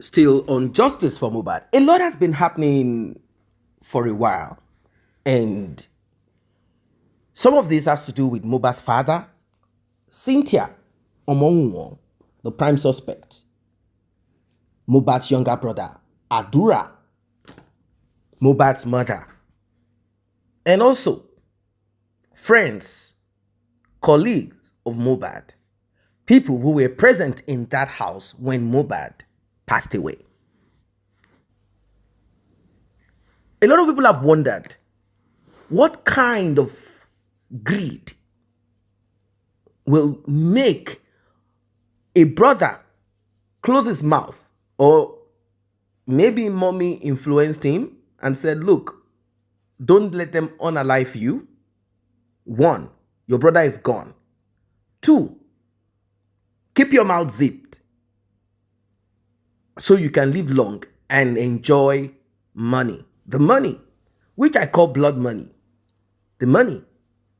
Still on justice for Mohbad. A lot has been happening for a while, and some of this has to do with Mohbad's father, Cynthia Omonwuwon, the prime suspect, Mohbad's younger brother, Adura, Mohbad's mother, and also friends, colleagues of Mohbad, people who were present in that house when Mohbad passed away. A lot of people have wondered what kind of greed will make a brother close his mouth, or maybe mommy influenced him and said, look, don't let them unalive you. 1, your brother is gone. 2, keep your mouth zipped so you can live long and enjoy money. The money, which I call blood money. The money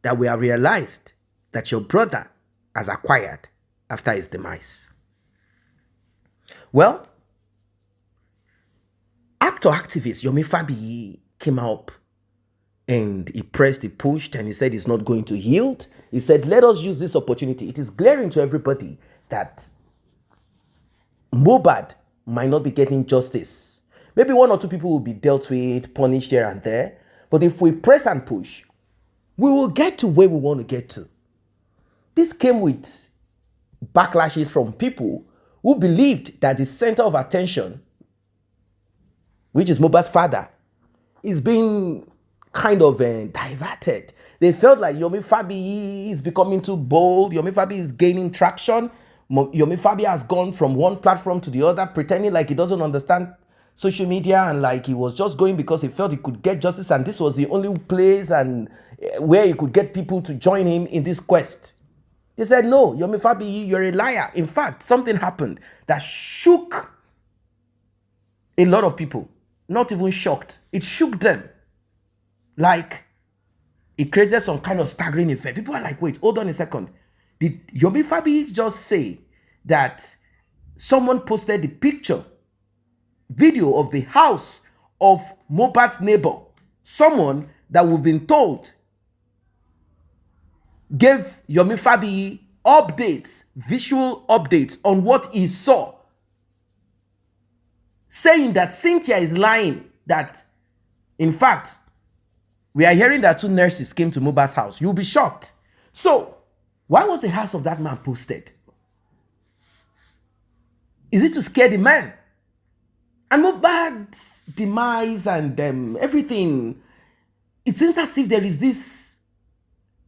that we have realized that your brother has acquired after his demise. Well, activist Yomi Fabiyi came up and he pressed, he pushed, and he said he's not going to yield. He said, let us use this opportunity. It is glaring to everybody that Mohbad might not be getting justice. Maybe 1 or 2 people will be dealt with, punished here and there. But if we press and push, we will get to where we want to get to. This came with backlashes from people who believed that the center of attention, which is Mohbad's father, is being kind of diverted. They felt like Yomi Fabiyi is becoming too bold. Yomi Fabiyi is gaining traction. Yomi Fabiyi has gone from one platform to the other, pretending like he doesn't understand social media and like he was just going because he felt he could get justice and this was the only place and where he could get people to join him in this quest. They said, no, Yomi Fabiyi, you're a liar. In fact, something happened that shook a lot of people. Not even shocked. It shook them. Like, it created some kind of staggering effect. People are like, wait, hold on a second. Did Yomi Fabiyi just say that someone posted the video of the house of Mohbad's neighbor? Someone that we've been told gave Yomi Fabiyi updates, visual updates on what he saw, saying that Cynthia is lying, that in fact, we are hearing that 2 nurses came to Mohbad's house. You'll be shocked. So, why was the house of that man posted? Is it to scare the man? And Mohbad's demise and everything, it seems as if there is this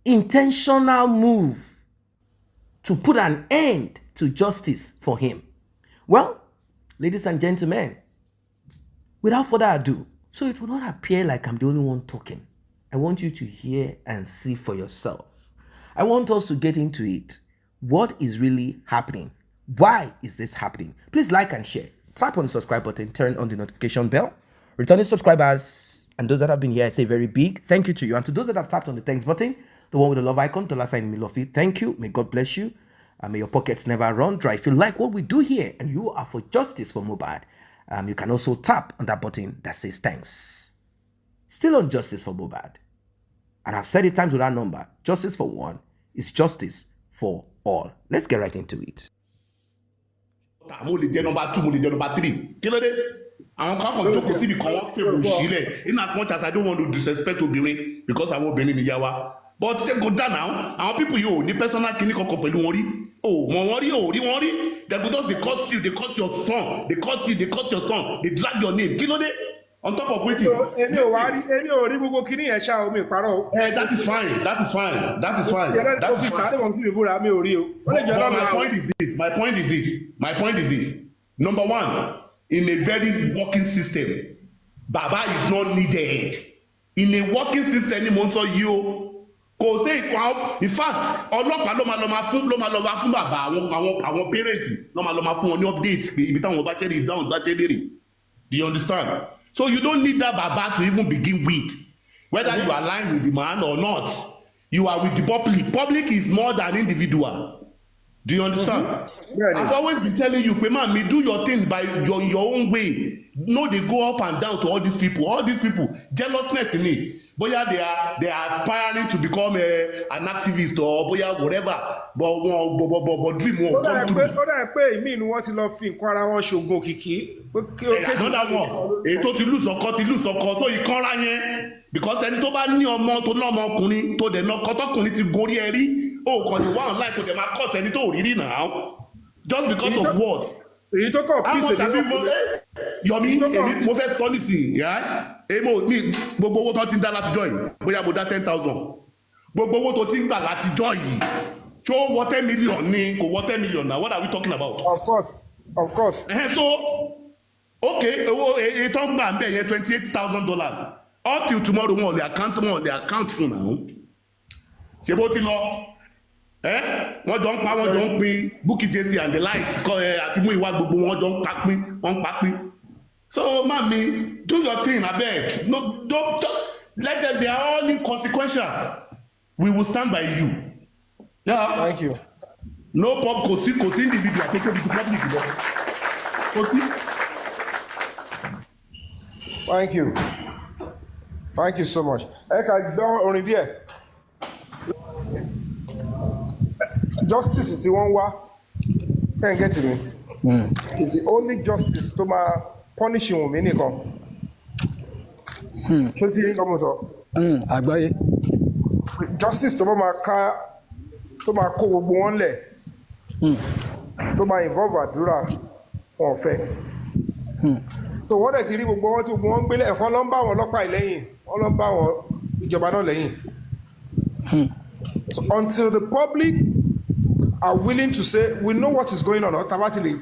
intentional move to put an end to justice for him. Well, ladies and gentlemen, without further ado, so it will not appear like I'm the only one talking, I want you to hear and see for yourself. I want us to get into it. What is really happening? Why is this happening? Please like and share. Tap on the subscribe button, turn on the notification bell. Returning subscribers and those that have been here, I say very big thank you to you. And to those that have tapped on the thanks button, the one with the love icon, the last sign in the middle of it, thank you. May God bless you. And may your pockets never run dry. If you like what we do here and you are for justice for Mohbad, you can also tap on that button that says thanks. Still on justice for Mohbad. And I've said it times with that number. Justice for one is justice for all. Let's get right into it. Mo lè jẹ́ number 2, mo lè jẹ́ number 3. Kí ló dé? Àwọn kan kàn jókòó síbi kan wọ́n fẹ́ bò sílẹ̀. In as much as I don't want to disrespect obìnrin because àwọn obìnrin ni ìyá wa. But ṣé kò dá náà? Àwọn people yìí ò ní personal kíní kankan pẹ̀lú wọn rí. O mọ̀ wọ́n rí, o rí wọn rí. They go just dey curse you, they curse your son, they curse you, they curse your son, they drag your name. Kí ló dé? On top of waiting. Èmi ò rí gbogbo kíní yẹn ṣá omi ìparọ́. That is fine. That is fine. That is fine. That is fine. My point is this. Number 1, in a very working system, Baba is not needed. In a working system, ni mo sọ yìí o. Kò sí ìpàwọ́. In fact, ọlọ́pàá ló máa lọ fún bàbá àwọn parents ló máa fún wọn ní update pé ibi táwọn bá ṣẹ́rí dáhùn bá ṣẹ́rí rè. Do you understand? So you don't need that Baba to even begin with. Whether you are aligned with the man or not, you are with the public. Public is more than individual. Do you understand? I've always been telling you, man, me do your thing by your own way. No, they go up and down to all these people. All these people, jealousness in it. Boya they are aspiring to become an activist or boya whatever. But dream won't come true. Ó dà pé ìmí inú wọn ti lọ fi nǹkan ara wọn ṣògùn òkìkí. Another one, èyí tó ti lose ọkọ so ìkanra yẹn because ẹni tó bá ní ọmọ tó ná ọmọkùnrin tó dẹ̀ ná ọkọ tọkùnrin ti gorí ẹ rí ó kàn ní one life tó dẹ̀ máa kọ́ sẹ́ni tó rí rí now just because of what? Èyí tó kọ̀ how much have you voted? Yomi èmi mo fẹ́ sọ nísìnyí èmo mi gbogbo owó tó ti ń dá látijọ́ yìí bóyá mo dá 10,000 gbogbo owó tó ti ń gbà látijọ́ yìí ṣó wọ 10 million ni kò wọ 10 million na what are we talking about? Of course. So okay owó ètò gbà ń bẹ̀ yẹn $28,000 up till tomorrow wọn ò lè account fún náà ṣe bó ti lọ wọ́n jọ ń pa wọ́n jọ ń pín Bukky Jesse and the likes àti mú ìwà gbogbo wọ́n jọ ń pa pín wọ́n ń pa pín so mami do your thing abeg no don't just let them they are all inconsequential we will stand by you. Yeah. Thank you. No pop kò sí individual tó tóbi tó public lọ kò sí. Thank you so much. Ẹ ká gbọ́ orin díẹ̀. Justice tí wọ́n wá ten get me is the only justice tó máa punish Wunmi nìkan. Ṣé tí yín lọ́mọ sọ? Àgbáyé. Justice tó máa kó gbogbo wọn lẹ̀ tó máa involve àdúrà wọn fẹ́. So wọ́n dẹ̀ ti rí gbogbo wọn tí gbogbo wọn gbélé ẹ̀kọ́ ló ń bá wọn ọlọ́pàá lẹ́yìn wọ́n ló ń bá wọn ìjọba náà lẹ́yìn. So until the public are willing to say we know what is going on automatically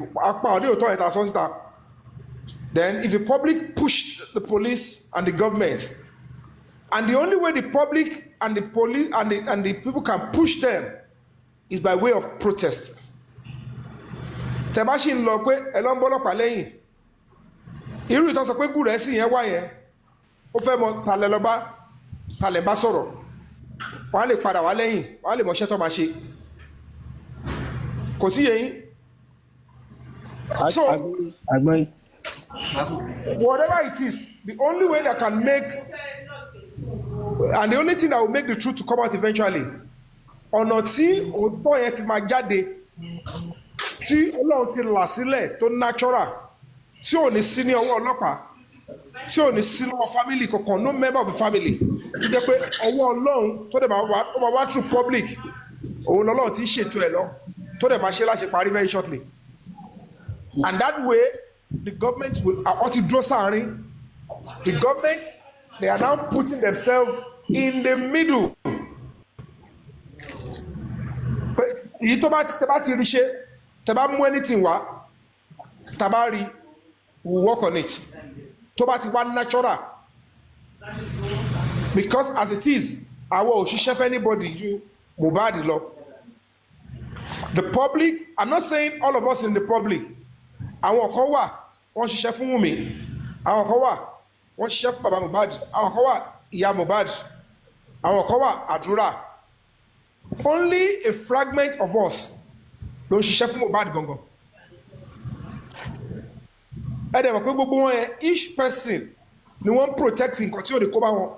then if the public push the police and the government and the only way the public and the police and the people can push them is by way of protest. Tẹ̀báṣì ń lọ pé ẹ lọ ń bọ́ ọlọ́pàá lẹ́yìn irú ìtàn sọ pé Búrẹ́sì yẹn wá yẹn ó fẹ́ mọ talẹ̀ bá sọ̀rọ̀ wọ́n á lè padà wá lẹ́yìn wọ́n á lè mọṣẹ́ tó máa ṣe kò sí yẹn. So whatever it is, the only way that can make and the only thing that will make the truth to come out eventually ọ̀nà tí òótọ́ yẹn fi máa jáde tí Ọlọ́run ti là sílẹ̀ tó natural tí ò ní sí ní ọwọ́ ọlọ́pàá tí ò ní sí lọ́wọ́ family kankan no member of the family tó jẹ́ pé ọwọ́ Ọlọ́run tó dẹ̀ máa wá through public òun lọ́lọ́run ti ṣètò ẹ̀ lọ tó dẹ̀ máa ṣe láṣẹ parí very shortly and that way the government will ọtí dúró sáárín the government they are now putting themselves in the middle èyí tó bá ti rí ṣe tẹ́ bá mú anything wá tá bá rí we work on it tó bá ti wá natural because as it is àwọn òṣìṣẹ́ fẹ́ anybody ju Mohbad lọ. The public, I'm not saying all of us in the public. Àwọn kan wà wọ́n ṣiṣẹ́ fún Wunmi. Àwọn kan wà wọ́n ṣiṣẹ́ fún bàbá Mohbad. Àwọn kan wà ìyá Mohbad. Àwọn kan wà àdúrà. Only a fragment of us ló ń ṣiṣẹ́ fún Mohbad gangan. Ẹ dẹ̀ mọ̀ pé gbogbo wọn yẹn each person ni wọ́n protect nǹkan tí ò lè kó bá wọn.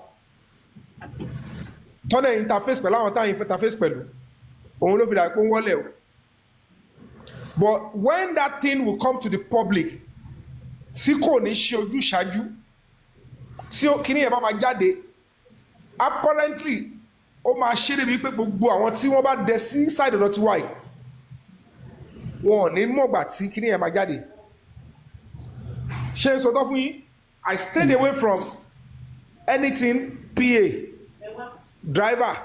Tọ́lẹ̀ interface pẹ̀lú àwọn táyà interface pẹ̀lú. Òun ló fi dà pé ń wọlé o. But when that thing will come to the public tí kò ní ṣe ojúṣàájú tí kíní yẹn bá máa jáde apparently ó máa ṣe débi pé gbogbo àwọn tí wọ́n bá dẹ sí side ọ̀dọ̀ tí wáyé wọn ò ní mọ̀gbà tí kíní yẹn máa jáde. Ṣé sọtọ́ fún yín I stayed away from anything PA driver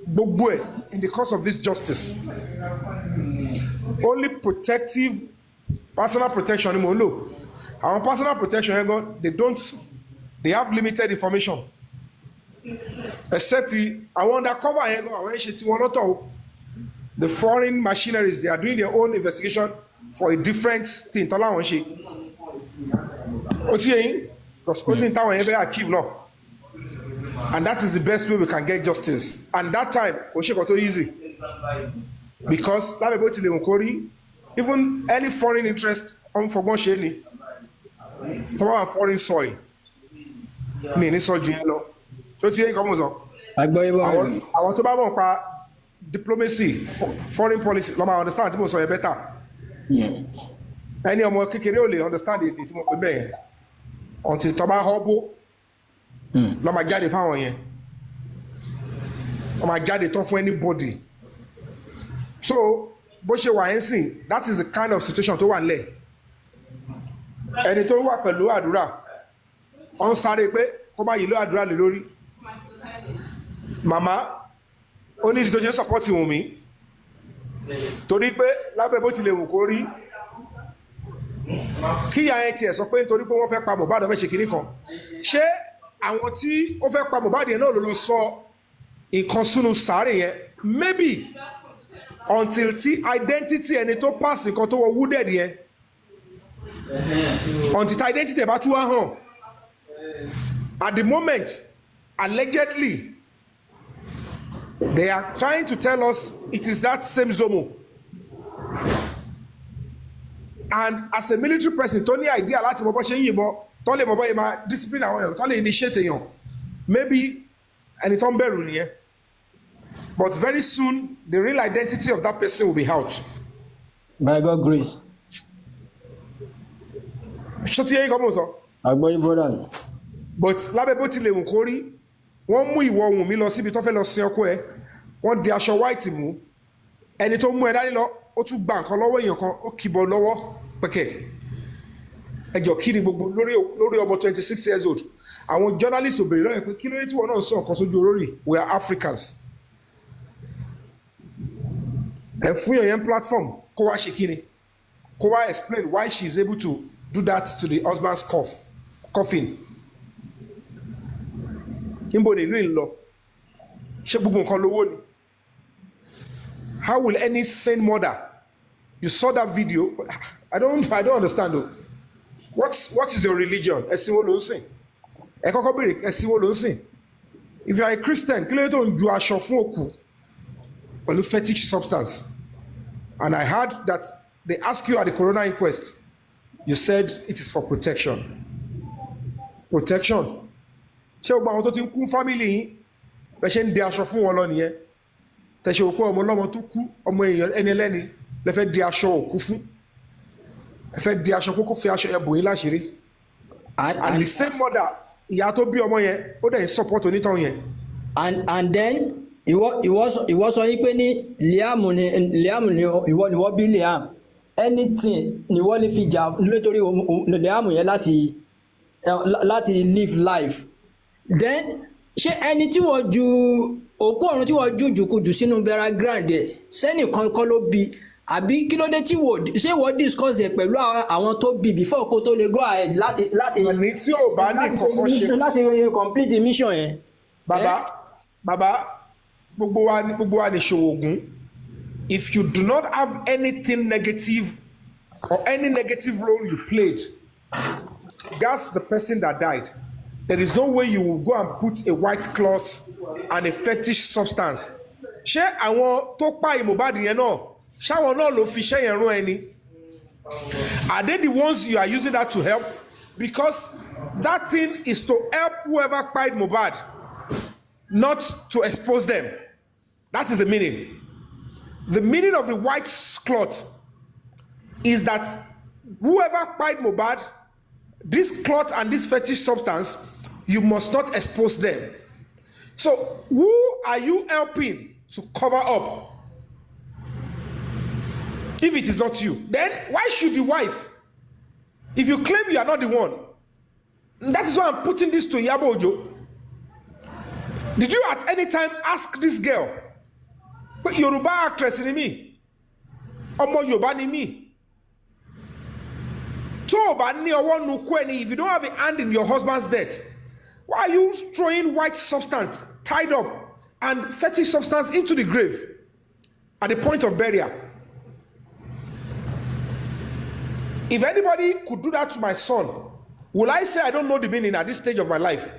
gbogbo ẹ̀ in the course of this justice. Only protective personal protection ni mo ń lò. Àwọn personal protection yẹn gan they have limited information except àwọn undercover yẹn gan àwọn yẹn ṣe tí wọ́n lọ́tọ̀ o. The foreign machineries they are doing their own investigation for a different thing tọ́lá wọn ṣe. Ó ti yẹ yín because ó ní táwọn yẹn fẹ́ achieve náà. And that is the best way we can get justice. And that time kò ṣe kò tó easy. because lábẹ́ bó tilẹ̀ wù kó rí even any foreign interest ọ̀n fọgbọ́n ṣe ni tí wọ́n wà foreign soil mi ní sọ ju yẹn lọ so tí yẹn kọ́ mọ̀ sọ. àwọn tó bá mọ̀ pa diplomacy foreign policy lọ́mọ understand tí mo sọ yẹn better ẹni ọmọ kékeré ò lè understand èdè tí mo pè bẹ́ẹ̀ until tó bá họ́ bó lọ́mọ jáde fáwọn yẹn ọmọ jáde tán fún anybody so bó ṣe wà yẹn sìn that is the kind of situation tó wà nílẹ̀ ẹni tó wà pẹ̀lú àdúrà ọ ń sáré pé kó bá yìí ló àdúrà lè lórí màmá ó ní ìdí tó ṣe ń sọpọ́tì Wunmi torí pé lábẹ́ bó tilẹ̀ wù kó rí kíyà ẹ tiẹ̀ sọ pé nítorí pé wọ́n fẹ́ pa Mohbad fẹ́ ṣe kiri kan ṣé àwọn tí ó fẹ́ pa Mohbad yẹn náà ló lọ sọ nǹkan sínú sàárè yẹn maybe until tí identity ẹni tó pass nǹkan tó wọ wooded yẹn until tí identity ẹ̀ bá tún wá hàn at the moment allegedly they are trying to tell us it is that same Zomo and as a military person tó ní idea láti mọ bó ṣe ń yìnbọn tó lè mọ bó yẹ máa discipline àwọn èèyàn tó lè initiate èèyàn maybe ẹni tó ń bẹ̀rù nìyẹn but very soon the real identity of that person will be out. By God's grace. ṣó ti yẹn kọ́ mọ̀ sọ. Àgbọ̀yìn brother mi. but lábẹ́ bó tilẹ̀ wù kó rí wọ́n mú ìwọ Wunmi lọ síbi tó fẹ́ lọ sin ọkọ ẹ̀ wọ́n di aṣọ white mú ẹni tó mú ẹ dání lọ ó tún gba nǹkan lọ́wọ́ èèyàn kan ó kìbọ̀ lọ́wọ́ pẹ̀kẹ́ ẹjọ́ kí ni gbogbo lórí ọmọ 26 years old àwọn journalist ò béèrè lọ́yẹ̀ pé kí ló dé tí wọ́n náà sọ nǹkan sójú olórí we are Africans ẹ fún yẹn platform kó wá ṣe kí ni kó wá explain why she is able to do that to the husband's coffin níbo ni ìlú ìlọ ṣé gbogbo nǹkan lówó ni how will any sane mother you saw that video I don't understand o what is your religion ẹ̀sìn wo ló ń sìn ẹ kọ́kọ́ béèrè ẹ̀sìn wo ló ń sìn if you are a Christian kí ló dé tó ń ju aṣọ fún òkú pẹ̀lú fetish substance and I heard that they ask you at the coroner inquest you said it is for protection ṣé o gba àwọn tó ti ń kún fámìlì yín bẹ́ẹ̀ ṣe ń di aṣọ fún wọn lọ nìyẹn tẹ̀sẹ̀ òkú ọmọ ọlọ́mọ tó kú ọmọ èèyàn ẹni ẹlẹ́ni lẹ́fẹ́ di aṣọ òkú fún ẹfẹ́ di aṣọ kókó fi aṣọ yẹn bò yín láṣìírí and the same mother ìyá tó bí ọmọ yẹn ó dẹ̀ ń support onítàn yẹn. and then ìwọ sọ yín pé ní Liam ni ìwọ ni wọ́n bí Liam anything ni wọ́n lè fi jà nítorí Liam yẹn láti live life then ṣé ẹni tí wọ́n ju òkú ọ̀run tí wọ́n jùjùkujù sínú burial ground ẹ̀ sẹ́nìkan kọ́ ló bí àbí kí ló dé tí ṣé wọ́n discuss ẹ̀ pẹ̀lú àwọn tó bí before kó tó lè go ahead láti tí ò bá ní kọ̀ọ̀kan ṣe láti complete mission yẹn. bàbá gbogbo wa ní ṣòwò ògùn if you do not have anything negative or any negative role you played that's the person that died. There is no way you will go and put a white cloth and a fetish substance. Ṣé àwọn tó pa Mohbad yẹn náà ṣáwọn náà ló fi ṣẹ́ yẹn rún ẹni? Are they the ones you are using that to help? Because that thing is to help whoever killed Mohbad, not to expose them. That is the meaning. The meaning of the white cloth is that whoever killed Mohbad, this cloth and this fetish substance, you must not expose them. So who are you helping to cover up? If it is not you, then why should the wife? If you claim you are not the one, that is why I'm putting this to Iyabo Ojo. Did you at any time ask this girl, but Yoruba actress ni mi, ọmọ Yorùbá ni mi, tó o bá ní ọwọ́ nukú ẹni, if you don't have a hand in your husband's death, why are you throwing white substance tied up and fetish substance into the grave at the point of burial? If anybody could do that to my son, will I say I don't know the meaning at this stage of my life?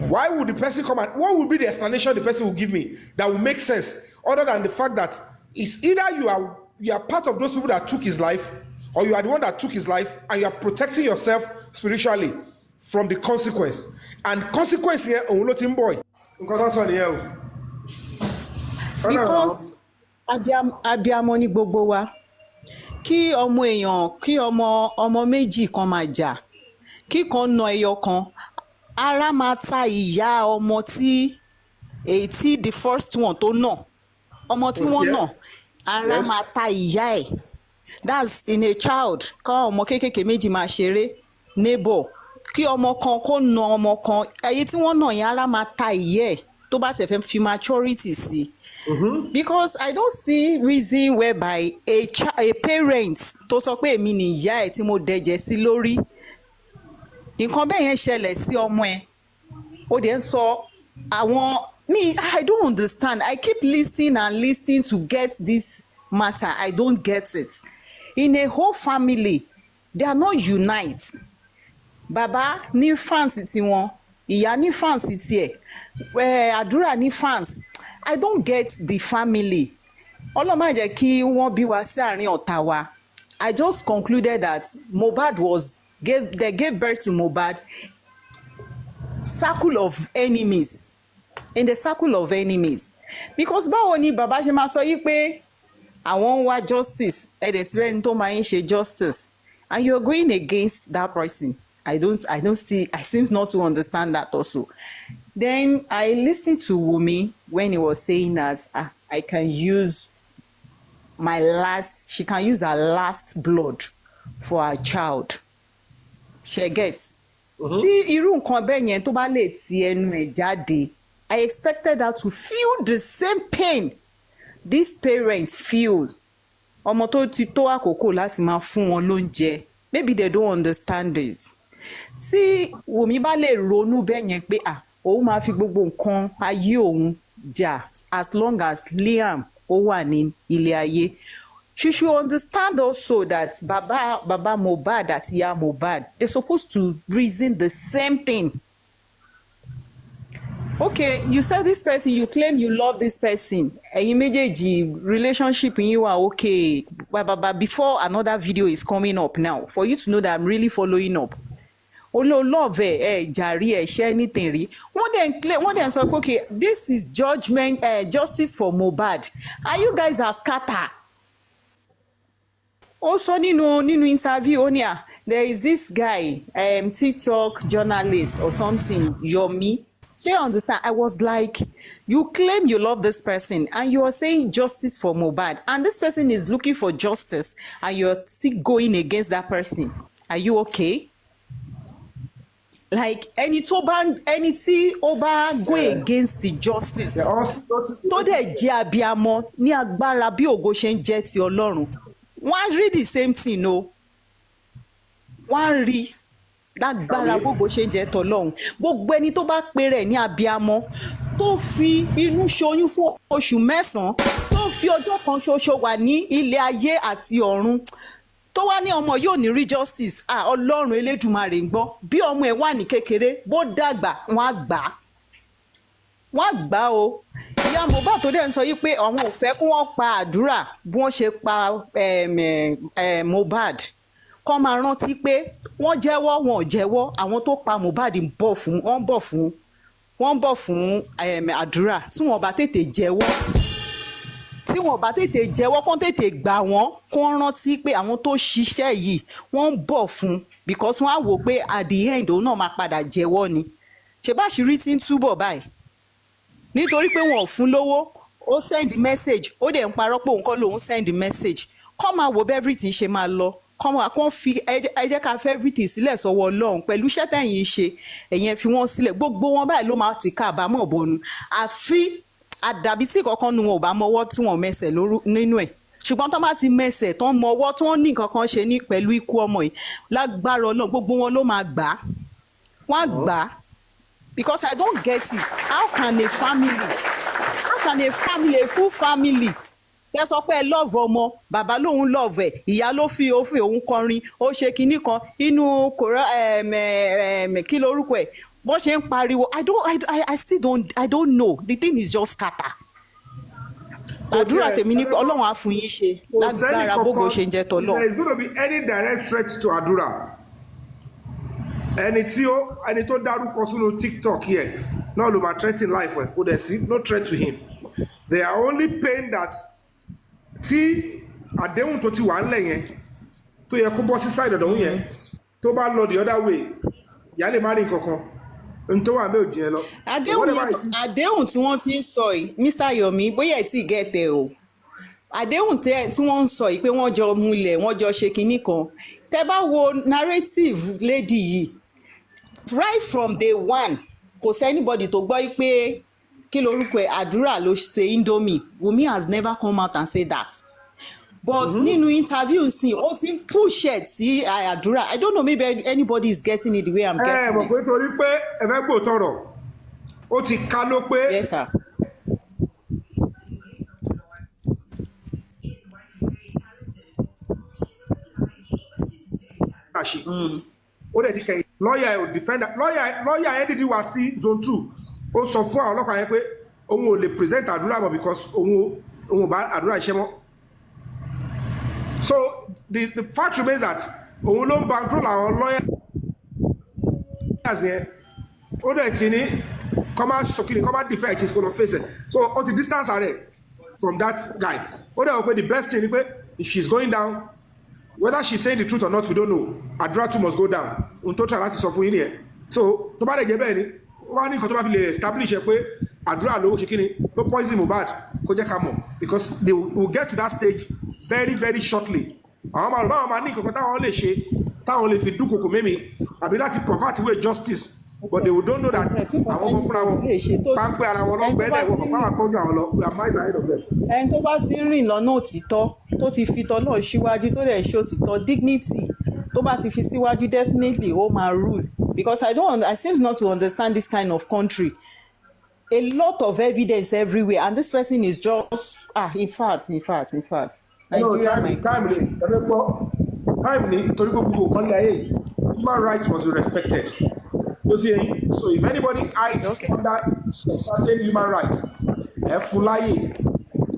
Why would the person come and what would be the explanation the person will give me that will make sense? other than the fact that it's either you are part of those people that took his life, or you are the one that took his life, and you are protecting yourself spiritually from the consequence. And consequence here, òun ló ti ń bọ̀ yìí. Nǹkan tó sọ nìyẹn o. Because abiamọ ní gbogbo wa, kí ọmọ èèyàn, kí ọmọ méjì kan máa jà, kí kan na ẹyọ kan, ara máa ta ìyá ọmọ tí èyí tí the first one tó nà, ọmọ tí wọ́n nà, ara máa ta ìyá ẹ̀. That's in a child. Ká ọmọ kéékèèké méjì máa ṣeré neighbor, kí ọmọ kan kó na ọmọ kan, èyí tí wọ́n nà yẹn ara máa ta ìyá ẹ̀ tó bá tẹ̀ fẹ́ fi maturity sí. Because I don't see reason whereby a parent tó sọ pé èmi ni ìyá ẹ̀ tí mo dẹ̀jẹ̀ sí lórí, nǹkan bẹ́ẹ̀ yẹn ṣẹlẹ̀ sí ọmọ ẹ̀, ó dẹ̀ ń sọ àwọn me, I don't understand. I keep listening and listening to get this matter. I don't get it. In a whole family, they are not unite. Baba ní France tiwọn, ìyá ní France tiẹ̀, àdúrà ní France. I don't get the family. Ọlọ́run má jẹ́ kí wọ́n bí wa sí àárín ọ̀tá wa. I just concluded that Mohbad they gave birth to Mohbad circle of enemies, in the circle of enemies. Because báwo ni bàbá ṣe máa sọ yí pé àwọn ń wá justice, ẹ̀dẹ̀ tí rẹ́ni tó máa ń ṣe justice, and you're going against that person. I seems not to understand that also. Then I listened to Wunmi when he was saying that I can use she can use her last blood for her child. She gets. Tí irú nǹkan bẹ́ẹ̀ yẹn tó bá lè ti ẹnu ẹ̀ jáde, I expected her to feel the same pain these parents feel. Ọmọ tó ti tó àkókò láti máa fún wọn lóúnjẹ, maybe they don't understand it. Tí Wunmi bá lè ronú bẹ́ẹ̀ yẹn pé òun máa fi gbogbo nǹkan ayé òun jà as long as Liam ó wà ní ilé ayé, she should understand also that baba Mohbad àti ìyá Mohbad, they supposed to reason the same thing. Okay, you said this person, you claim you love this person, ẹ̀yin méjèèjì relationship yín wà okay, but before another video is coming up now, for you to know that I'm really following up. Love jàrí ẹ̀ ṣe anything rí, wọ́n dẹ̀ sọ pé okay, this is justice for Mohbad, and you guys are scatter. Also nínú interview ó ní there is this guy TikTok journalist or something, Yomi. Do you understand? I was like, you claim you love this person and you are saying justice for Mohbad, and this person is looking for justice and you're still going against that person. Are you okay? Like ẹni tí ó bá go against the justice tó dẹ̀ jẹ́ abiyamọ ní agbára bí ògo ṣe ń jẹ́ ti Ọlọ́run, wọ́n rí the same thing o, wọ́n rí lágbára gbogbo ṣe ń jẹ́ tọ́lọ́run. Gbogbo ẹni tó bá pe rẹ̀ ní abiyamọ tó fi inú ṣoyún fún oṣù 9 tó fi ọjọ́ kan ṣoṣo wà ní ilé ayé àti ọ̀run tó wá ní ọmọ yóò ní rí justice, Ọlọ́run Elédùmarè ń gbọ́. Bí ọmọ ẹ̀ wà ní kékeré bó dàgbà wọ́n á gbà o. Ìyá Mohbad tó dẹ̀ ń sọ yí pé àwọn ò fẹ́ kí wọ́n pa àdúrà bí wọ́n ṣe pa Mohbad, kọ́ máa rántí pé wọ́n jẹ́wọ́ wọn ò jẹ́wọ́, àwọn tó pa Mohbad ń bọ̀ fún àdúrà. Tí wọ́n bá tètè jẹ́wọ́ kán tètè gbà wọ́n, kán rántí pé àwọn tó ṣiṣẹ́ yìí wọ́n ń bọ̀ fún, because wọ́n á wò pé at the end òun náà máa padà jẹ́wọ́ ni. ṣe bá ṣe rí tí ń túbọ̀ báyìí nítorí pé wọn ò fún lówó, ó send message, ó dẹ̀ ń parọ́ pé òun kọ́ lòun send message. Kọ́ máa wo bí everything ṣe máa lọ, kọ́ fi ẹ jẹ́ ká fẹ́ everything sílẹ̀ sọ́wọ́ Ọlọ́run pẹ̀lú iṣẹ́ tẹ̀yìn ṣe, ẹ̀yẹn fi wọ́n sílẹ̀. Gbogbo wọn báyìí ló máa ti kábàámọ̀ bọ̀nu, àfi àdàbí tí kankan nu wọn ò bá mọwọ́ tí wọ́n mẹsẹ̀ nínú ẹ̀. Ṣùgbọ́n tó bá ti mẹsẹ̀ tó ń mọwọ́ tó ń ní nǹkan kan ṣe ní pẹ̀lú ikú ọmọ yìí, lágbára Ọlọ́run gbogbo wọn ló máa gbà á, wọ́n á gbà á. Because I don't get it, how can a full family tẹ sọ pé ẹ love ọmọ, bàbá lòun love ẹ, ìyá ló fi òun kọrin, ó ṣe kinní kan inú kí lorúkọ ẹ, bó ṣe ń pariwo, I don't know, the thing is just scatter. àdúrà tèmi ní pé ọlọ́run á fún yín ṣe lágbára bógo ṣe ń jẹ́ tọ́lọ́. There is going to be any direct threat to àdúrà. Ẹni tó dárúkọ sínú TikTok yẹ náà ló máa threaten life ẹ̀ kó dẹ̀ sí no threat to him. They are only paying that tí àdéhùn tó ti wà ńlẹ̀ yẹn tó yẹ kó bọ́ sí side ọ̀dọ̀ yẹn tó bá lọ the other way ìyá lè má rí nǹkan kan n tó wà bẹ́ẹ̀ ò jẹ́ lọ. àdéhùn tí wọ́n ti ń sọ yìí Mr. Yomi bóyá ẹ̀ tí ì gẹ̀tẹ̀ o àdéhùn tí wọ́n ń sọ yìí pé wọ́n jọ múlẹ̀ wọ́n jọ ṣe kinní kan tẹ́ bá wo narrative lady yìí right from day one kò sí anybody tó gbọ́ pé kí lorúkọ ẹ̀ àdúrà ló ṣe Indomie. Wunmi has never come out and say that. But nínú interview sí ó ti ń push it sí àdúrà. I don't know, maybe anybody is getting it the way I'm getting it. Mọ̀ pé torí pé ẹ fẹ́ gbọ́ tọrọ ó ti ká ló pé. Yes sir. Ó dẹ̀ ti kẹ́yìn lọ́ọ̀yà ẹ̀ ò defend lọ́ọ̀yà ẹ̀ dídí wá sí zone 2 ó sọ fún àwọn ọlọ́pàá yẹn pé òun ò lè present àdúrà mọ́ because òun ò bá àdúrà iṣẹ́ mọ́. So the fact remains that òun ló ń bankroll àwọn lawyers yẹn ó dẹ̀ ti ní kọ́má sọkìlì kọ́má defect is gonna face it. So ó ti distance rẹ̀ from that guy. Ó dẹ̀ wọ́n pé the best thing ni pé if she's going down whether she's saying the truth or not we don't know àdúrà too must go down ohun tó try láti sọ fún yín nìyẹn. So tó bá dẹ̀ jẹ́ bẹ́ẹ̀ ni wọ́n á ní nǹkan tó bá fi lè establish ẹ pé àdúrà ló ṣe kí ni ló poison Mohbad kó jẹ́ ká mọ̀ because they will get to that stage very very shortly. Àwọn máa ní nǹkan táwọn lè ṣe táwọn lè fi dúnkokò mímì àbí láti provide way justice but they don't know that àwọn ọmọ fúnra wọn pápẹ́ ara wọn lọ́gbẹ́ ẹ̀ wọ́n pàpà àpọ́njú àwọn lọ we are miles ahead of them. Ẹni tó bá ti rìn lọ́nà òtítọ́ tó ti fi tọ́lọ́ síwájú tó dẹ̀ ṣe òtítọ́ dignity tó bá ti fi síwájú definitely ó máa rule because I seem not to understand this kind of country. A lot of evidence everywhere and this person is just in fact. Nigeria time ni torí gbogbo kan lé ayé human rights must be respected. So if anybody hides under some certain human rights ẹ fún láyè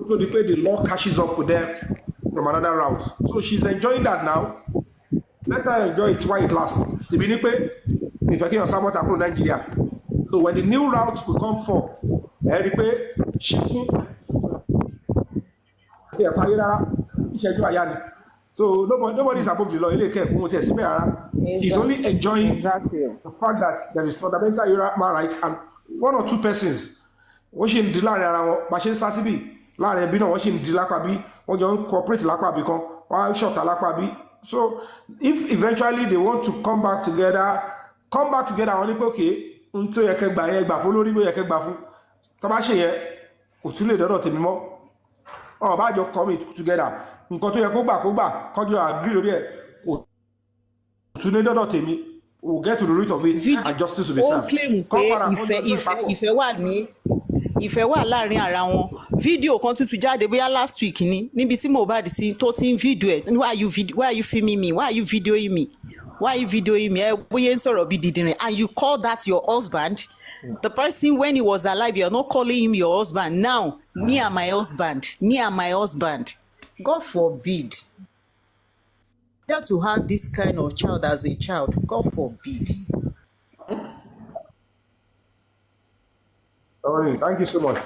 tó di pé the law catches up with them from another route. So she's enjoying that now. Let her enjoy it while it lasts. Tìbí ní pé ìfẹ́ kí ọ̀sán mọ́ta kúrò Nàìjíríà. So when the new route will come for ẹ rí pé ṣíkún ẹ fàyè rárá ìṣẹ́jú àyà ni. So nobody is above the law. Ilé ìkẹ́ ìfún ti ẹ̀ síbẹ̀ rárá. He's only enjoying the fact that there is fundamental human rights and one or two persons wọ́n ṣì ń di láàrin ara wọn bá ṣe ń sá síbì láàrin ẹbí náà wọ́n ṣì ń di lápá bí wọ́n jọ ń cooperate lápá bí kan wọ́n á ṣọ̀tá lápá bí. So if eventually they want to come back together àwọn ní pé òkè n tó yẹ kẹ́ gbà yẹn gbà fún lórí bó yẹ kẹ́ gbà fún tó bá ṣe yẹn kò tún lè dọ́dọ̀ tèmi mọ́ ọ̀ bá jọ commit together nǹkan tó yẹ kó gbà kọjú agree lórí ẹ̀ kò tún ní dọ́dọ̀ tèmi we will get to the root of it and justice will be served. Ó claim pé ìfẹ́ wà láàrin ara wọn fídíò kan tuntun jáde bóyá last week ni níbi tí Mohbad tó ti ń fídíò ẹ̀ why are you filming me why are you videoing me ẹ bóyá ń sọ̀rọ̀ bí dìdìrín and you call that your husband the person when he was alive you are not calling him your husband now me and my husband God forbid to have this kind of child as a child God forbid. Thank you so much.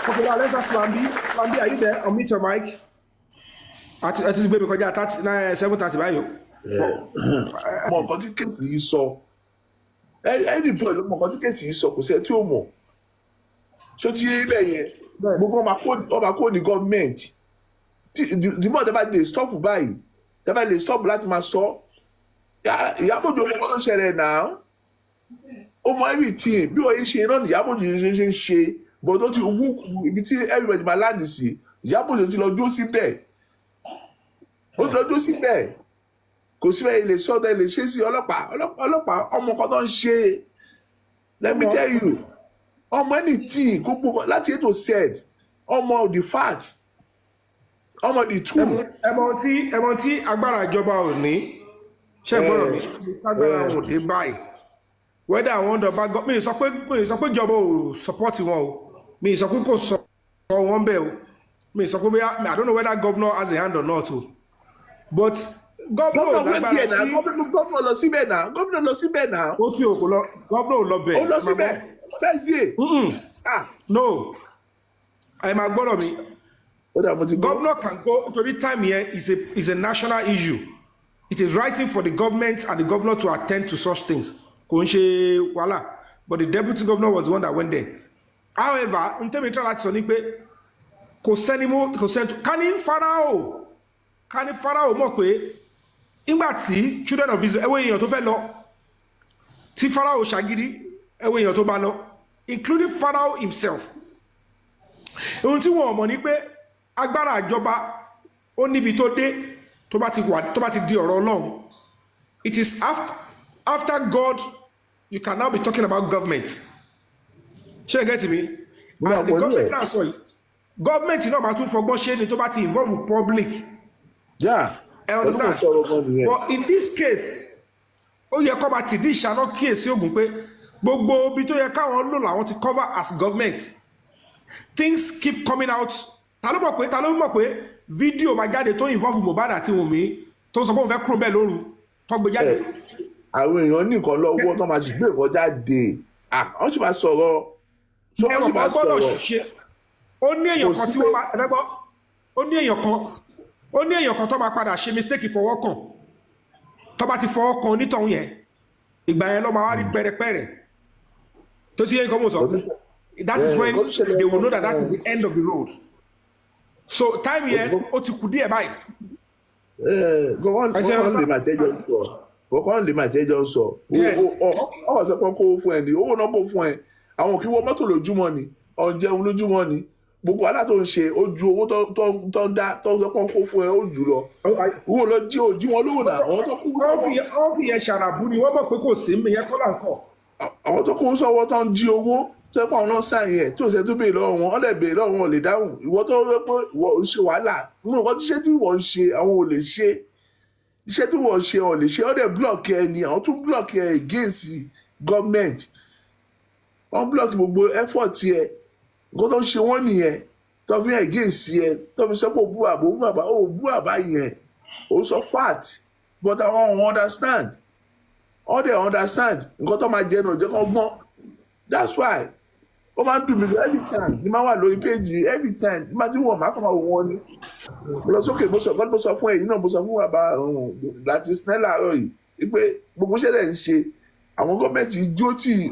Okay, now let's ask Plan B, are you there? Unmute your mic. Àti ti gbé mi kọjá 7:30 báyìí. Mọ nǹkan tí kéèsì yìí sọ ẹni bọ́ọ̀ ló mọ nǹkan tí kéèsì yìí sọ kò sí ẹ tí ó mọ̀ ṣé tí yé bẹ́ẹ̀ yẹn gbogbo ọba kó ní gọ́ọ̀mẹ̀ntì dìmọ̀ tẹ́ bá lè stop báyìí tẹ́ bá lè stop láti máa sọ Ìyábọ̀ Òjó ọmọ tó ṣẹlẹ̀ náà ó mọ everything bí wọ́n yé ṣe náà Ìyábọ̀ Òjó ṣe ń ṣe bọ́ tó ti wú kú ibi tí everybody máa láǹdì sí Ìyábọ̀ Òjó ti lọ dúró síbẹ̀ ó ti lọ dúró síbẹ̀ kò síbẹ̀ ilé sọ́dọ̀ ilé ṣe sí ọlọ́pàá ọmọ kan tó ń ṣe let me tell you ọmọ anything gbogbo láti ètò said ọmọ the fact ọmọ the two. ẹmọ tí agbára ìjọba ò ní ṣe gbọ́dọ̀ mi agbára wọn ò dé báyìí whether àwọn ọ̀dọ̀ bá gọ́ mi sọ pé ìjọba ò support wọn o mi sọ pé kò sọ Or one bell. Me so I don't know whether governor has a hand or not. But governor gómìnà wé díẹ̀ náà gómìnà lọ síbẹ̀ náà gómìnà lọ síbẹ̀ náà. ó tí o kò lọ governor ò lọ bẹ̀. ó lọ síbẹ̀ fẹ́ẹ́ no ẹ máa gbọ́dọ̀ mi. ó dà mo ti gbọ́. Governor can go to the time here is a national issue. It is writing for the government and the governor to attend to such things. Kò ń ṣe wàhálà. But the deputy governor was the one that went there. However, n tẹ́mi tí a láti sọ ni pé kò sẹ́ni ká ní Pharaoh mọ̀ pé nígbà tí children of Israel ẹwọ́ èèyàn tó fẹ́ lọ tí Pharaoh ṣàgídí ẹwọ́ èèyàn tó bá lọ including Pharaoh himself. Ohun tí wọ́n mọ̀ ni pé agbára ìjọba ó níbi tó dé tó bá ti di ọ̀rọ̀ Ọlọ́run. It is after God you can now be talking about government. Ṣé ẹ get me? And the government náà sọ yìí government náà máa tún fọgbọ́n ṣe ni tó bá ti involve public. Yeah. I understand. But in this case ó yẹ kó bá ti di ìṣáná kíyèsí ogun pé gbogbo ibi tó yẹ káwọn lò làwọn ti cover as government. Things keep coming out. Ta ló mọ̀ pé fídíò máa jáde tó involve Mohbad àti Wunmi tó sọ pé òun fẹ́ kúrò bẹ́ẹ̀ lóru tó gbé jáde. Àwọn èèyàn nìkan lọ́wọ́ tó máa sì gbé nǹkan jáde wọ́n sì máa sọ̀rọ̀. Ẹ̀wọ̀n kan gbọ́dọ̀ ṣe ó ní èèyàn kan tí wọ́n máa ẹ̀rẹ́gbọ́ ó ní èèyàn kan tó máa padà ṣe mistake ìfọwọ́ kàn tó bá ti fọwọ́ kàn onítọ̀hún yẹn ìgbà yẹn ló máa wá rí pẹ́rẹpẹ́rẹ tó ti yẹ nǹkan mọ̀ sọ. That is when they will know that is the end of the road. So time here ó ti kù díẹ̀ báyìí. Kọ́kọ́ lè máa tẹ́jọ́ sọ. Ọ̀hún sọ pé kó fún ẹ ní owó náà kó fún ẹ. Àwọn kí wọ́n mọ́tò lójúmọ́ ni ọ̀njẹun lójúmọ́ ni gbogbo àlá tó ń ṣe ó ju owó tó ń dá tó ń sọ pé kó fún ẹ ó jù lọ. Owó lọ jí wọn lówó náà àwọn tó kú sọ́wọ́. Wọ́n fi yẹn ṣàràbù ni wọ́n mọ̀ pé kò sí mi yẹn kọ́ là ń sọ. Àwọn tó kú sọ́wọ́ tó ń jí owó tẹ́pọ̀ àwọn náà sáyẹn ẹ̀ tó ṣe tó béèrè lọ́wọ́ wọn ọ̀lẹ́ béèrè lọ́wọ́ wọn ò lè dáhùn ìwọ tó rẹ pé ìwọ ò ṣe wàhálà nínú nǹkan tí iṣẹ́ tí wọ́n ń ṣe àwọn ò lè ṣe iṣẹ́ tí wọ́n ṣe ò lè ṣe ọ̀dẹ̀ blọọkì ẹ ni àwọn tún blọọkì ẹ against government wọ́n blọọkì gbogbo effort ẹ nǹkan tó ń ṣe wọ́n nìyẹn tó fi against ẹ tó fi sọ pé bú àbá yẹn ó sọ part but àwọn ò understand nǹkan tó máa jẹ náà jẹ́ kó gbọ́n that's why ó máa ń dùn mí every time ní máa wà lórí péjì every time ní máa ti wọ̀ máa kọ́ máa wọ̀ wọ́n ni mo lọ sókè mo sọ fún ẹ̀yin náà mo sọ fún bàbá láti snell àárọ̀ yìí wípé gbogbo ìṣẹ̀lẹ̀ ń ṣe àwọn gọ́ọ̀mẹ̀ntì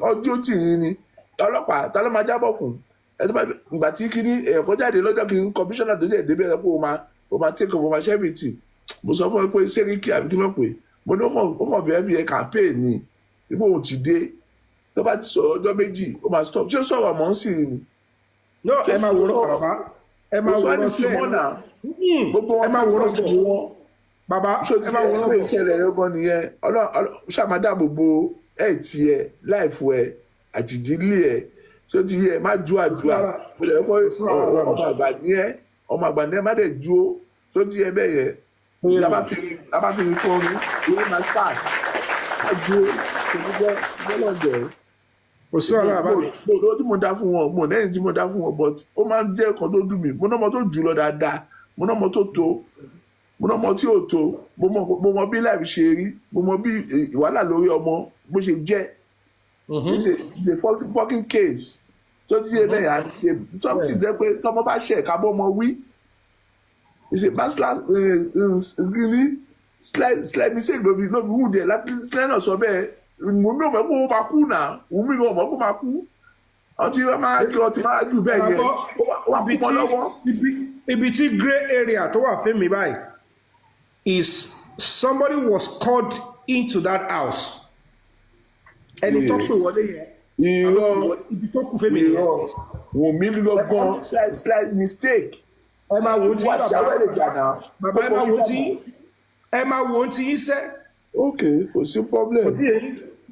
ọjọ́ tì yín ni ọlọ́pàá ta ló máa jábọ̀ fún ìgbà tí kíní ẹ̀kọ́ jáde lọ́jọ́ kìíní kọmíṣánná tó jẹ́ ìdébẹ̀ rẹ̀ pé ó máa take over my charity mo sọ fún ẹ pé sẹ́ríkì àbí kí wọ́n pè mo ní ó kàn fi ẹbí ẹ campaign ni ipò òun ti dé tó bá ti sọ̀rọ̀ ọjọ́ méjì ó máa stop ṣé sọ̀rọ̀ mọ́ sí i ni. no ẹ máa wòrán bàbá ẹ máa wòrán sí ẹ gbogbo wọn máa wòrán sí wọn bàbá ẹ máa wòrán sí ìṣẹ̀lẹ̀ ẹ̀rọ̀gbọ́n nìyẹn ṣàmádà gbogbo ẹ̀ tiẹ̀ láìfù ẹ̀ àtìdílé ẹ̀ tó ti yẹ má ju àdúrà bẹ̀rẹ̀ kọ́ ọmọ àgbà ní ẹ má dẹ̀ ju ó tó ti yẹ bẹ́ẹ̀ yẹ abákiri kọrin ìwé máa start má ju ó tó ti jẹ́ bọ́lọ̀dẹ̀. kò sí ọ̀la àbá mi. mo tí mo dá fún wọn mo lẹ́yìn tí mo dá fún wọn but ó máa ń jẹ́ ẹ̀kan tó dùn mí mo náà mọ tó jù lọ dáadáa mo náà mọ tó tó mo náà mọ tí ò tó mo mọ bí láì ṣe rí mo mọ bí ìwàhálà lórí ọmọ bó ṣe jẹ́. It's a fucking case. So ti ṣe bẹ́ẹ̀ yà ṣe something jẹ́ pé tọmọ bá ṣe ẹ̀ka bọ́ ọmọ wí. It's a master slight mistake ló fi wù díẹ̀ láti sílẹ̀ náà sọ bẹ́ẹ̀ Wunmi ò mọ̀ kó o máa kú náà Wunmi ò mọ̀ kó o máa kú. Ọtí máa jù bẹ́ẹ̀ yẹn wà kú mọ́ lọ́wọ́. Ibi tí grey area tó wà fún mi báyìí is somebody was called into that house. Ẹni tó pè wọlé yẹn. Ibi tó kù fún mi yẹn. Wunmi ló gan slight mistake. Ẹ máa wo tí bàbá ẹ máa wo tí yín sẹ́. Ok, kò sí problem.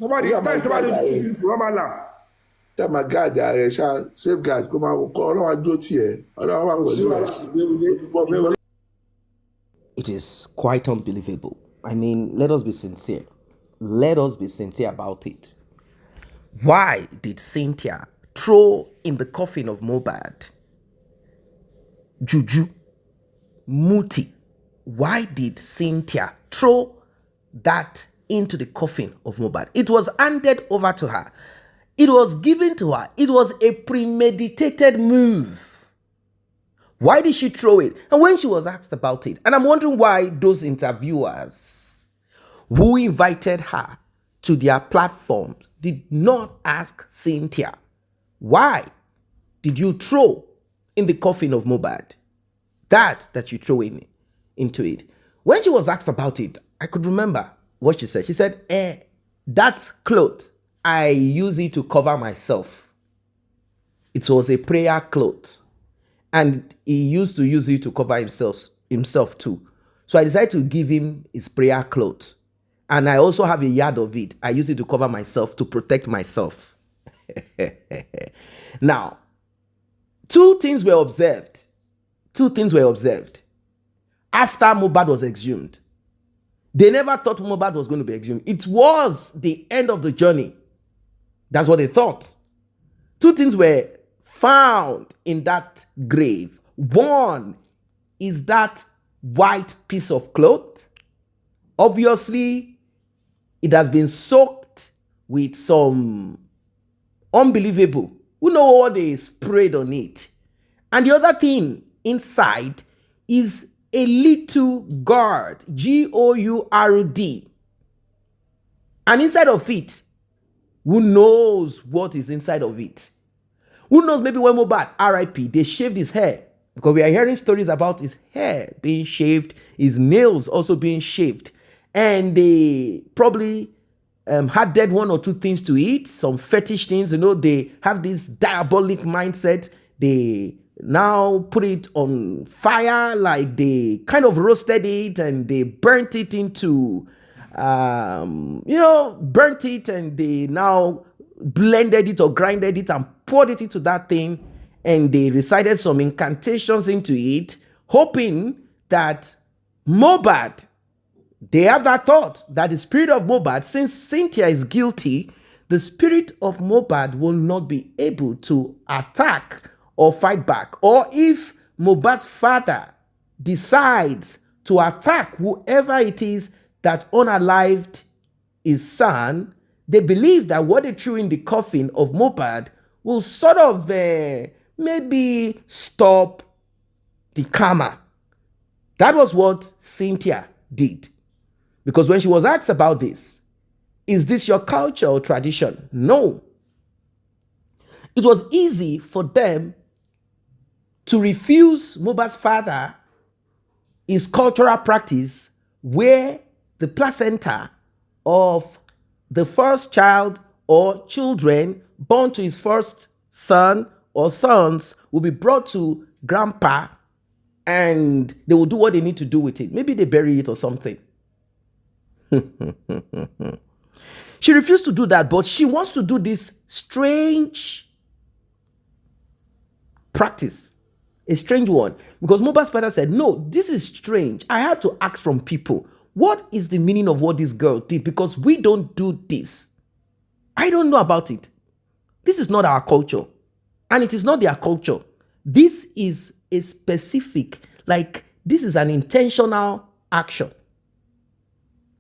Tó bá di táì tó bá di oṣù fún wọn máa là. Tá a máa gáàdì ààrẹ ṣá safeguard kó máa kọ́ ọlọ́run àdúró tiẹ̀ ọlọ́run wà pẹ̀lú ẹ̀. It is quite unbelievable. I mean, let us be sincere. Let us be sincere about it. Why did Cynthia throw in the coffin of Mohbad juju, muti. Why did Cynthia throw that into the coffin of Mohbad? It was handed over to her. It was given to her. It was a premeditated move. Why did she throw it? And when she was asked about it, and I'm wondering why those interviewers who invited her to their platforms did not ask Cynthia, why did you throw in the coffin of Mohbad that you throw into it? When she was asked about it, I could remember what she said. She said, that cloth, I use it to cover myself. It was a prayer cloth. And he used to use it to cover himself too. So I decided to give him his prayer cloth. And I also have a yard of it. I use it to cover myself, to protect myself. Two things were observed. After Mohbad was exhumed. They never thought Mohbad was going to be exhumed. It was the end of the journey. That's what they thought. Two things were found in that grave. One is that white piece of cloth. Obviously, it has been soaked with some unbelievable, who know what they sprayed on it. And the other thing inside is a little gourd, Gourd. And inside of it, who knows what is inside of it? Who knows, maybe when Mohbad, RIP, they shaved his hair. Because we are hearing stories about his hair being shaved, his nails also being shaved. And they probably added one or two things to it, some fetish things. You know, they have this diabolic mindset. They now put it on fire, like they kind of roasted it and they burnt it into, burnt it, and they now blended it or grinded it and poured it into that thing, and they recited some incantations into it, hoping that Mohbad, they have that thought that the spirit of Mohbad, since Cynthia is guilty, the spirit of Mohbad will not be able to attack or fight back. Or if Mohbad's father decides to attack whoever it is that unalived his son, they believe that what they threw in the coffin of Mohbad will sort of maybe stop the karma. That was what Cynthia did. Because when she was asked about this, is this your culture or tradition? No. It was easy for them to refuse Mohbad's father his cultural practice, where the placenta of the first child or children born to his first son or sons will be brought to grandpa, and they will do what they need to do with it. Maybe they bury it or something. She refused to do that, but she wants to do this strange practice. A strange one. Because Mohbad's father said, no, this is strange. I had to ask from people, what is the meaning of what this girl did? Because we don't do this. I don't know about it. This is not our culture. And it is not their culture. This is a specific, like, this is an intentional action.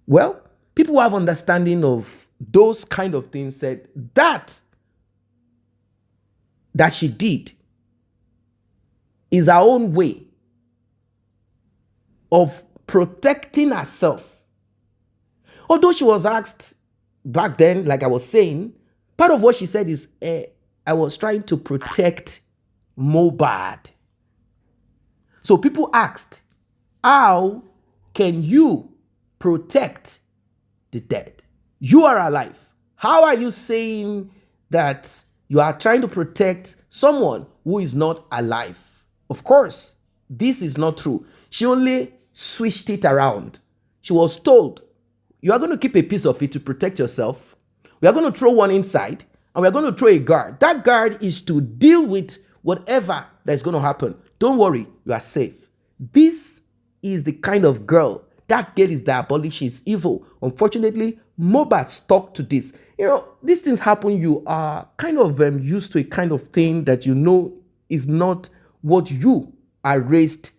Well, people who have understanding of those kind of things said that she did is her own way of protecting herself. Although she was asked back then, like I was saying, part of what she said is, I was trying to protect Mohbad. So people asked, how can you protect the dead? You are alive. How are you saying that you are trying to protect someone who is not alive? Of course, this is not true. She only switched it around. She was told, you are going to keep a piece of it to protect yourself. We are going to throw one inside, and we are going to throw a guard. That guard is to deal with whatever that is going to happen. Don't worry, you are safe. This is the kind of girl. That girl is diabolic. She is evil. Unfortunately, Mohbad stuck to this. You know, these things happen. You are kind of used to a kind of thing that you know is not what you are raised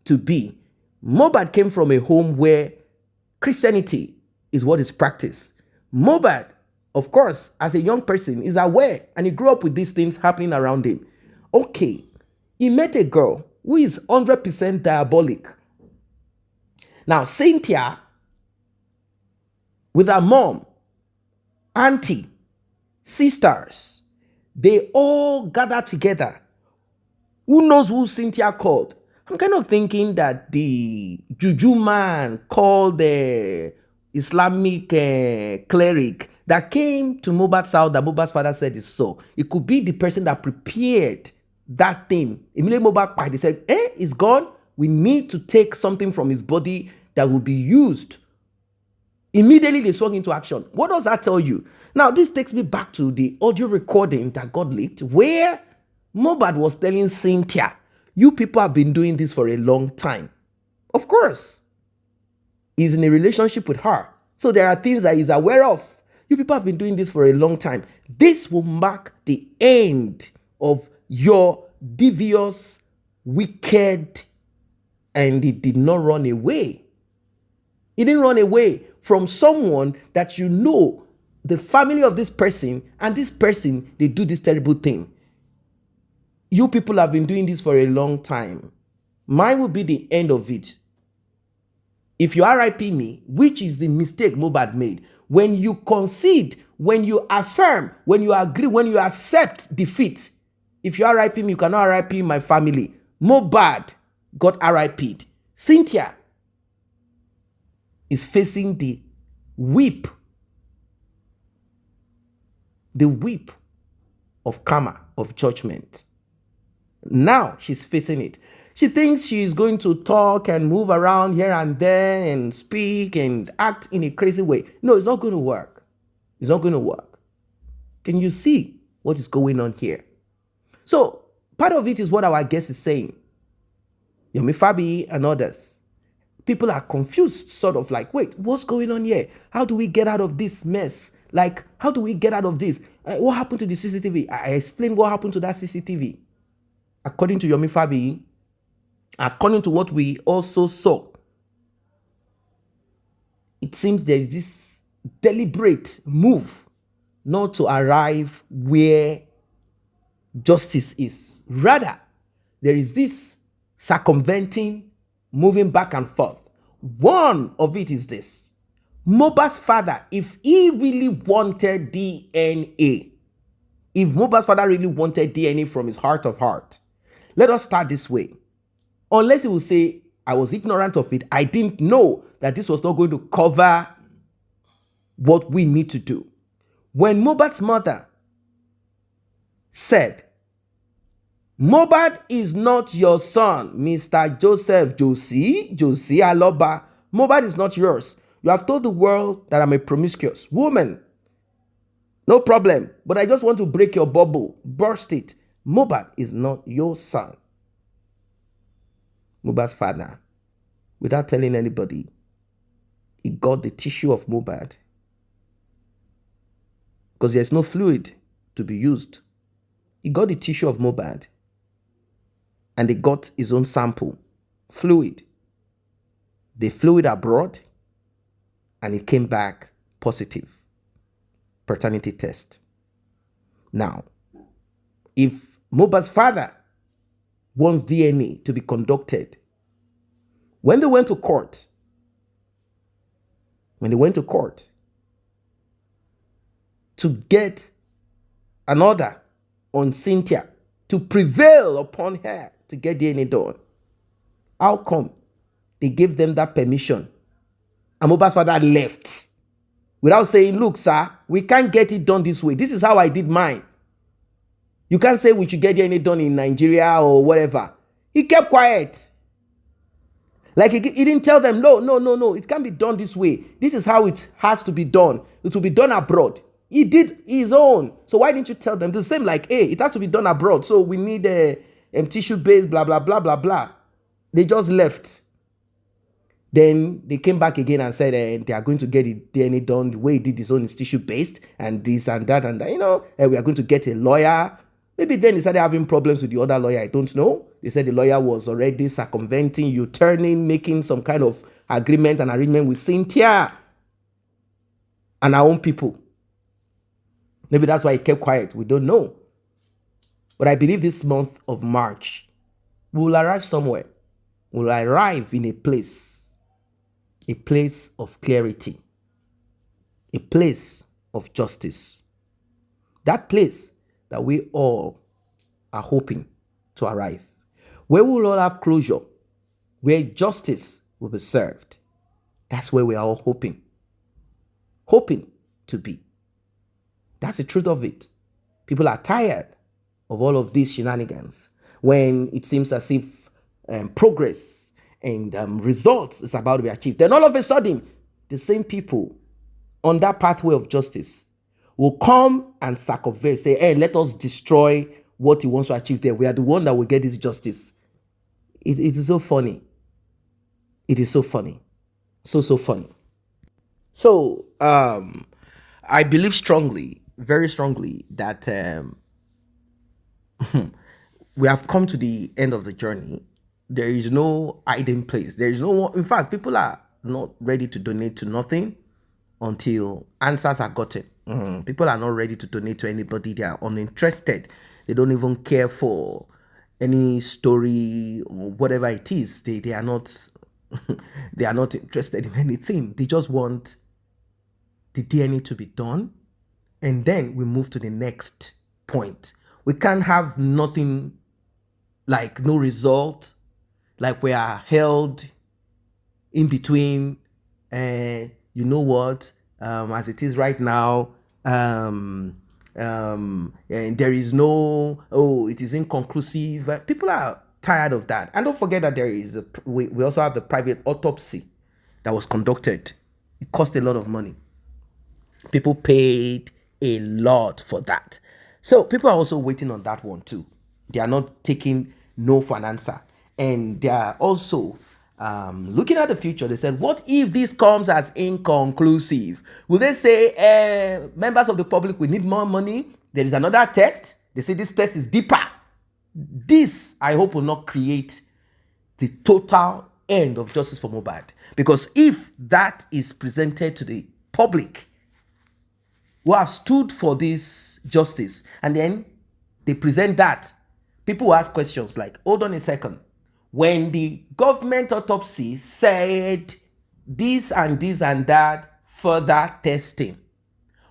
to be. Mohbad came from a home where Christianity is what is practiced. Mohbad, of course, as a young person, is aware and he grew up with these things happening around him. Okay, he met a girl who is 100% diabolic. Now, Cynthia, with her mom, auntie, sisters, they all gather together. Who knows who Cynthia called? I'm kind of thinking that the juju man called the Islamic cleric that came to Mohbad's house that Mohbad's father said is so. It could be the person that prepared that thing. Immediately Mohbad, they said, it's gone. We need to take something from his body that will be used. Immediately they swung into action. What does that tell you? Now, this takes me back to the audio recording that got leaked where Mohbad was telling Cynthia, you people have been doing this for a long time. Of course, he's in a relationship with her. So there are things that he's aware of. You people have been doing this for a long time. This will mark the end of your devious, wicked, and he did not run away. He didn't run away from someone that you know, the family of this person, and this person, they do this terrible thing. You people have been doing this for a long time. Mine will be the end of it. If you RIP me, which is the mistake Mohbad made, when you concede, when you affirm, when you agree, when you accept defeat, if you RIP me, you cannot RIP my family. Mohbad got RIP'd. Cynthia is facing the whip of karma, of judgment. Now she's facing it. She thinks she's going to talk and move around here and there and speak and act in a crazy way. No, it's not going to work. It's not going to work. Can you see what is going on here? So part of it is what our guest is saying. Yomi Fabi and others. People are confused, sort of like, wait, what's going on here? How do we get out of this mess? Like, how do we get out of this? What happened to the CCTV? I explained what happened to that CCTV. According to Yomi Fabi, according to what we also saw, it seems there is this deliberate move not to arrive where justice is. Rather, there is this circumventing, moving back and forth. One of it is this. Mohbad's father, if he really wanted DNA, if Mohbad's father really wanted DNA from his heart of heart, let us start this way. Unless he will say, I was ignorant of it, I didn't know that this was not going to cover what we need to do. When Mohbad's mother said, Mohbad is not your son, Mr. Joseph Josie Aloba. Mohbad is not yours. You have told the world that I'm a promiscuous woman. No problem. But I just want to break your bubble. Burst it. Mohbad is not your son. Mohbad's father, without telling anybody, he got the tissue of Mohbad. Because there's no fluid to be used. He got the tissue of Mohbad. And they got his own sample, fluid. They flew it abroad, and it came back positive. Paternity test. Now, if Mohbad's father wants DNA to be conducted, when they went to court, to get an order on Cynthia to prevail upon her to get DNA done, how come they gave them that permission and Mohbad's father left without saying, look, sir, we can't get it done this way. This is how I did mine. You can't say we should get DNA done in Nigeria or whatever. He kept quiet. Like he didn't tell them, no, it can't be done this way. This is how it has to be done. It will be done abroad. He did his own. So why didn't you tell them? The same like, hey, it has to be done abroad. So we need a tissue-based, blah, blah, blah, blah, blah. They just left. Then they came back again and said they are going to get the DNA done the way he did his own is tissue-based and this and that and that. We are going to get a lawyer. Maybe then they started having problems with the other lawyer. I don't know. They said the lawyer was already circumventing, U-turning, making some kind of agreement and arrangement with Cynthia and our own people. Maybe that's why he kept quiet. We don't know. But I believe this month of March, we will arrive somewhere. We will arrive in a place of clarity, a place of justice. That place that we all are hoping to arrive, where we will all have closure, where justice will be served. That's where we are all hoping to be. That's the truth of it. People are tired of all of these shenanigans when it seems as if progress and results is about to be achieved. Then all of a sudden, the same people on that pathway of justice will come and circumvent, say, hey, let us destroy what he wants to achieve there. We are the one that will get this justice. It is so funny. It is so funny. So funny. So, I believe strongly, very strongly, that we have come to the end of the journey. There is no hiding place. There is no, in fact, people are not ready to donate to nothing until answers are gotten. People are not ready to donate to anybody. They are uninterested. They don't even care for any story or whatever it is. They are not they are not interested in anything. They just want the DNA to be done, and then we move to the next point. We can't have nothing, like no result, like we are held in between, you know what, as it is right now, and there is no, it is inconclusive. People are tired of that. And don't forget that there is we also have the private autopsy that was conducted. It cost a lot of money. People paid a lot for that. So people are also waiting on that one too. They are not taking no for an answer. And they are also looking at the future. They said, what if this comes as inconclusive? Will they say, members of the public, we need more money? There is another test. They say this test is deeper. This, I hope, will not create the total end of justice for Mohbad. Because if that is presented to the public, who have stood for this justice, and then they present that, people will ask questions like, hold on a second. When the government autopsy said this and this and that further testing,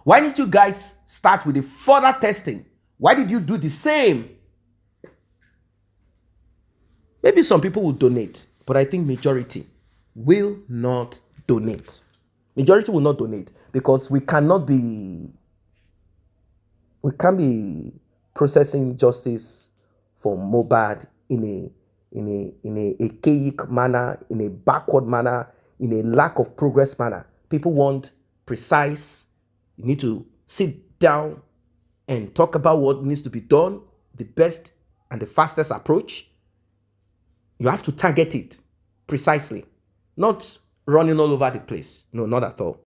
why didn't you guys start with the further testing? Why did you do the same? Maybe some people will donate, but I think majority will not donate. Majority will not donate because we can't be processing justice for Mohbad in a archaic manner, in a backward manner, in a lack of progress manner. People want precise. You need to sit down and talk about what needs to be done, the best and the fastest approach. You have to target it precisely, not running all over the place. No, not at all.